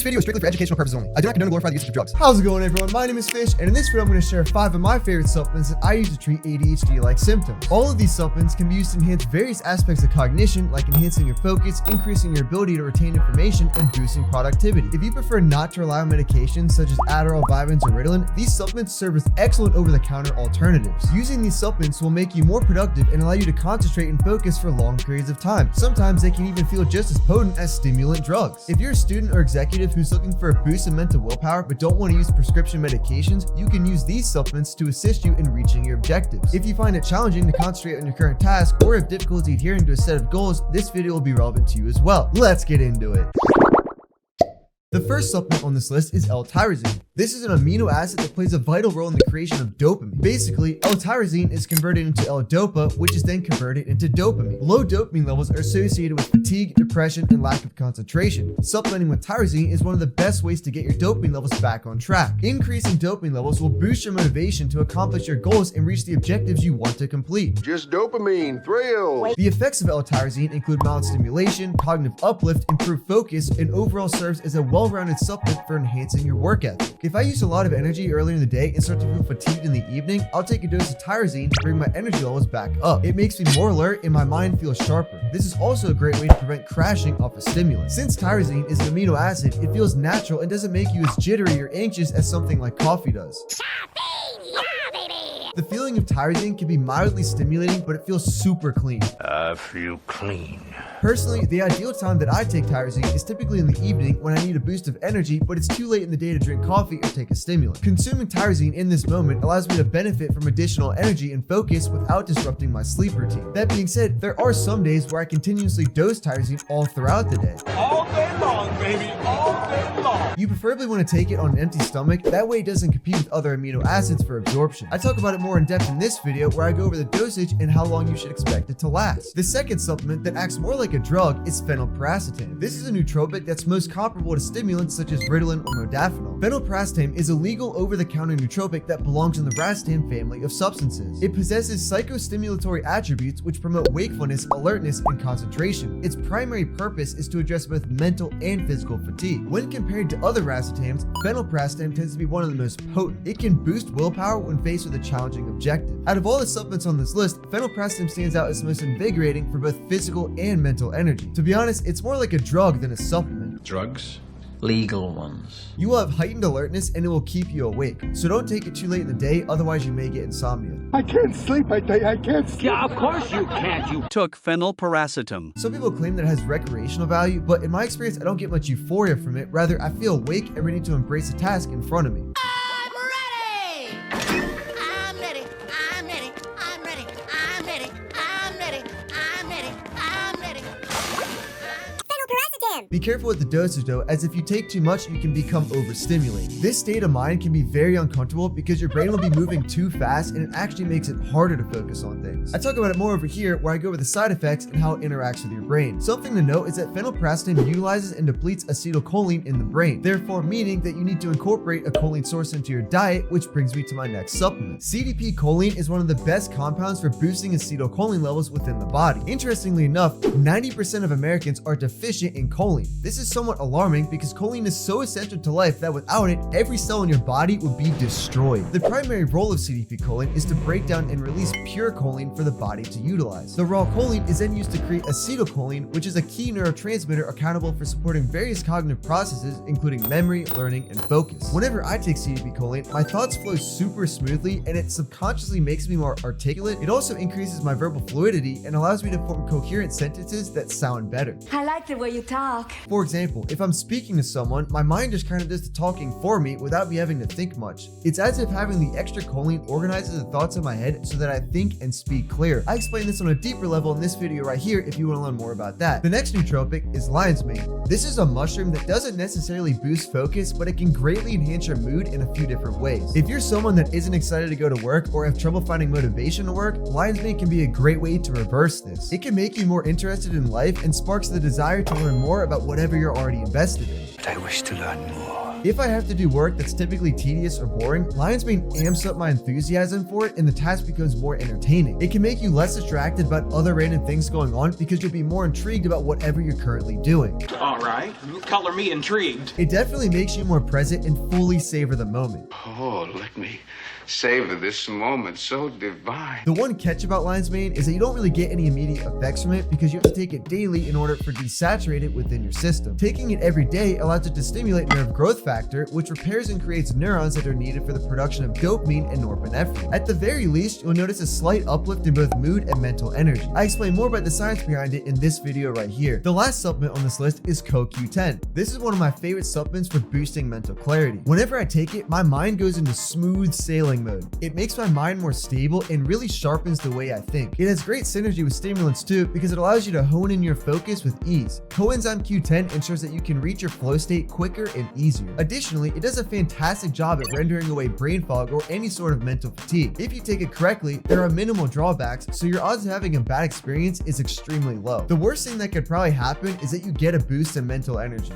video is strictly for educational purposes only. I do not condone or glorify the usage of drugs. How's it going, everyone? My name is Fish, and in this video I'm going to share 5 of my favorite supplements that I use to treat ADHD-like symptoms. All of these supplements can be used to enhance various aspects of cognition, like enhancing your focus, increasing your ability to retain information, and boosting productivity. If you prefer not to rely on medications such as Adderall, Vyvanse, or Ritalin, these supplements serve as excellent over-the-counter alternatives. Using these supplements will make you more productive and allow you to concentrate and focus for long periods of time. Sometimes they can even feel just as potent as stimulant drugs. If you're a student or executive who's looking for a boost in mental willpower but don't want to use prescription medications, you can use these supplements to assist you in reaching your objectives. If you find it challenging to concentrate on your current task or have difficulty adhering to a set of goals, this video will be relevant to you as well. Let's get into it. The first supplement on this list is L-Tyrosine. This is an amino acid that plays a vital role in the creation of dopamine. Basically, L-Tyrosine is converted into L-DOPA, which is then converted into dopamine. Low dopamine levels are associated with fatigue, depression, and lack of concentration. Supplementing with tyrosine is one of the best ways to get your dopamine levels back on track. Increasing dopamine levels will boost your motivation to accomplish your goals and reach the objectives you want to complete. Just dopamine, thrill. The effects of L-Tyrosine include mild stimulation, cognitive uplift, improved focus, and overall serves as a well-rounded supplement for enhancing your work ethic. If I use a lot of energy earlier in the day and start to feel fatigued in the evening, I'll take a dose of tyrosine to bring my energy levels back up. It makes me more alert and my mind feels sharper. This is also a great way to prevent crashing off a stimulant. Since tyrosine is an amino acid, it feels natural and doesn't make you as jittery or anxious as something like coffee does. The feeling of tyrosine can be mildly stimulating, but it feels super clean. I feel clean. Personally, the ideal time that I take tyrosine is typically in the evening when I need a boost of energy, but it's too late in the day to drink coffee or take a stimulant. Consuming tyrosine in this moment allows me to benefit from additional energy and focus without disrupting my sleep routine. That being said, there are some days where I continuously dose tyrosine all throughout the day. All day long, baby, all day long. You preferably want to take it on an empty stomach, that way it doesn't compete with other amino acids for absorption. I talk about it more in depth in this video where I go over the dosage and how long you should expect it to last. The second supplement that acts more like a drug is phenylpiracetam. This is a nootropic that's most comparable to stimulants such as Ritalin or modafinil. Phenylpiracetam is a legal over-the-counter nootropic that belongs in the racetam family of substances. It possesses psychostimulatory attributes which promote wakefulness, alertness, and concentration. Its primary purpose is to address both mental and physical fatigue. When compared to other racetams, phenylpiracetam tends to be one of the most potent. It can boost willpower when faced with a challenging objective. Out of all the supplements on this list, phenylpiracetam stands out as the most invigorating for both physical and mental energy. To be honest, it's more like a drug than a supplement. Drugs? Legal ones. You will have heightened alertness and it will keep you awake. So don't take it too late in the day, otherwise you may get insomnia. I can't sleep, I can't sleep. Yeah, of course you can't. You took phenylpiracetam. Some people claim that it has recreational value, but in my experience, I don't get much euphoria from it. Rather, I feel awake and ready to embrace the task in front of me. Be careful with the dosage though, as if you take too much, you can become overstimulated. This state of mind can be very uncomfortable because your brain will be moving too fast and it actually makes it harder to focus on things. I talk about it more over here where I go over the side effects and how it interacts with your brain. Something to note is that phenylpiracetam utilizes and depletes acetylcholine in the brain, therefore meaning that you need to incorporate a choline source into your diet, which brings me to my next supplement. CDP Choline is one of the best compounds for boosting acetylcholine levels within the body. Interestingly enough, 90% of Americans are deficient in choline. This is somewhat alarming because choline is so essential to life that without it, every cell in your body would be destroyed. The primary role of CDP choline is to break down and release pure choline for the body to utilize. The raw choline is then used to create acetylcholine, which is a key neurotransmitter accountable for supporting various cognitive processes, including memory, learning, and focus. Whenever I take CDP choline, my thoughts flow super smoothly and it subconsciously makes me more articulate. It also increases my verbal fluidity and allows me to form coherent sentences that sound better. I like the way you talk. For example, if I'm speaking to someone, my mind just kind of does the talking for me without me having to think much. It's as if having the extra choline organizes the thoughts in my head so that I think and speak clear. I explain this on a deeper level in this video right here if you want to learn more about that. The next nootropic is lion's mane. This is a mushroom that doesn't necessarily boost focus, but it can greatly enhance your mood in a few different ways. If you're someone that isn't excited to go to work or have trouble finding motivation to work, lion's mane can be a great way to reverse this. It can make you more interested in life and sparks the desire to learn more about whatever you're already invested in. but I wish to learn more. If I have to do work that's typically tedious or boring, lion's mane amps up my enthusiasm for it and the task becomes more entertaining. It can make you less distracted about other random things going on because you'll be more intrigued about whatever you're currently doing. All right, color me intrigued. It definitely makes you more present and fully savor the moment. Oh, let me savor this moment so divine. The one catch about lion's mane is that you don't really get any immediate effects from it because you have to take it daily in order for it to be saturated within your system. Taking it every day allows it to stimulate nerve growth factor, which repairs and creates neurons that are needed for the production of dopamine and norepinephrine. At the very least, you'll notice a slight uplift in both mood and mental energy. I explain more about the science behind it in this video right here. The last supplement on this list is CoQ10. This is one of my favorite supplements for boosting mental clarity. Whenever I take it, my mind goes into smooth sailing mode. It makes my mind more stable and really sharpens the way I think. It has great synergy with stimulants too because it allows you to hone in your focus with ease. Coenzyme Q10 ensures that you can reach your flow state quicker and easier. Additionally, it does a fantastic job at rendering away brain fog or any sort of mental fatigue. If you take it correctly, there are minimal drawbacks, so your odds of having a bad experience is extremely low. The worst thing that could probably happen is that you get a boost in mental energy.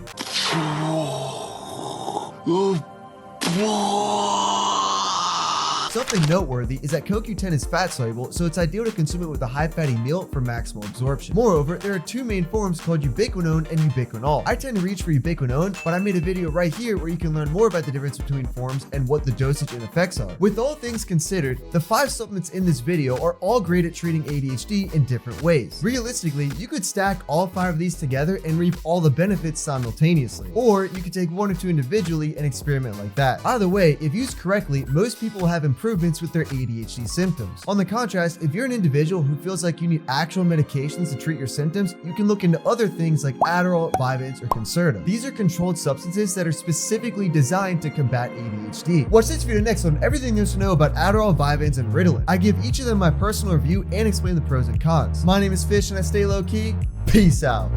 Something noteworthy is that CoQ10 is fat soluble, so it's ideal to consume it with a high fatty meal for maximal absorption. Moreover, there are two main forms called ubiquinone and ubiquinol. I tend to reach for ubiquinone, but I made a video right here where you can learn more about the difference between forms and what the dosage and effects are. With all things considered, the 5 supplements in this video are all great at treating ADHD in different ways. Realistically, you could stack all 5 of these together and reap all the benefits simultaneously, or you could take 1 or 2 individually and experiment like that. Either way, if used correctly, most people will have improvements with their ADHD symptoms. On the contrast, if you're an individual who feels like you need actual medications to treat your symptoms, you can look into other things like Adderall, Vyvanse, or Concerta. These are controlled substances that are specifically designed to combat ADHD. Watch this video next on everything there's to know about Adderall, Vyvanse, and Ritalin. I give each of them my personal review and explain the pros and cons. My name is Fish and I stay low key. Peace out.